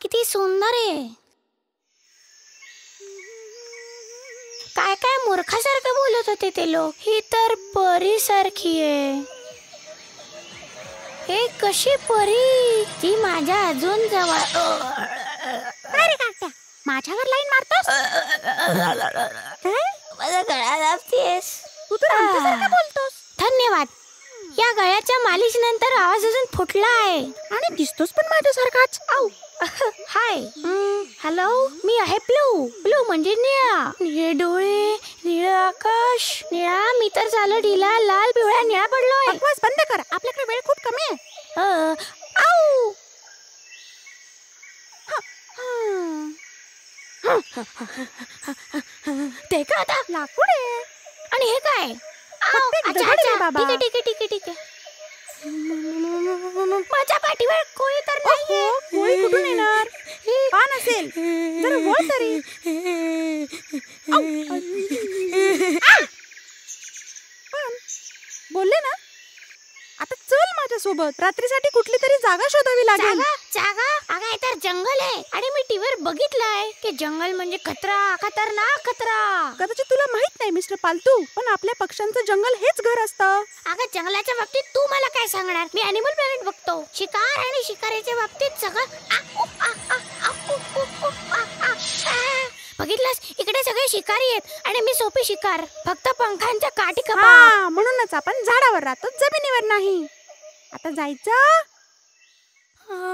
किती सुंदर आहे. काय काय मूर्खासारखं बोलत होते ते लोक. ही तर परी सारखी आहे. हे कशी परी, ती माझ्या अजून जवळ. काय रे काट्या, माझ्यावर लाईन मारतोस? माझा गळा दाबतेस. तू तर आमच्यासारखं बोलतोस. धन्यवाद. या गळ्याच्या मालिश नंतर आवाज अजून फुटला आहे. आणि दिसतोस पण माझ्यासारखाच. आऊ. हाय. हॅलो, मी आहे ब्लू. ब्लू म्हणजे निळा. निळे डोळे, निळं आकाश. निळा मी तर झालं ढिला, लाल पिवळा निळा पडलोय. बकवास बंद कर, आपल्याकडे वेळ खूप कमी आहे. आऊ. ते का आता लाकूड आहे. आणि हे काय? अच्छा अच्छा बाबा. ठीक आहे ठीक आहे ठीक आहे. माझ्या पाठीवर कोळी तर नाहीये. कोळी कुठून येणार? पान असेल, जरा वळ तरी. पण बोलले ना, आता चल माझ्यासोबत. रात्रीसाठी कुठली तरी जागा शोधावी लागेल. जागा? अगं हे तर जंगल आहे. आणि मी टीव्हीवर बघितलंय की जंगल म्हणजे खतरनाक खतरा. कदाचित तुला माहित नाही मिस्टर पालतू, पण आपल्या पक्ष्यांचं जंगल हेच घर असतं. अगं जंगलाच्या बाबतीत तू मला काय सांगणार? मी अॅनिमल प्लॅनेट बघतो. शिकार आणि शिकारीच्या बाबतीत सगळं बघितलंस, इकडे सगळे शिकारी आहेत आणि मी सोपी शिकार, फक्त पंखांच्या काठी कपा. म्हणूनच आपण झाडावर राहतो, जमिनीवर नाही. आता जायचं.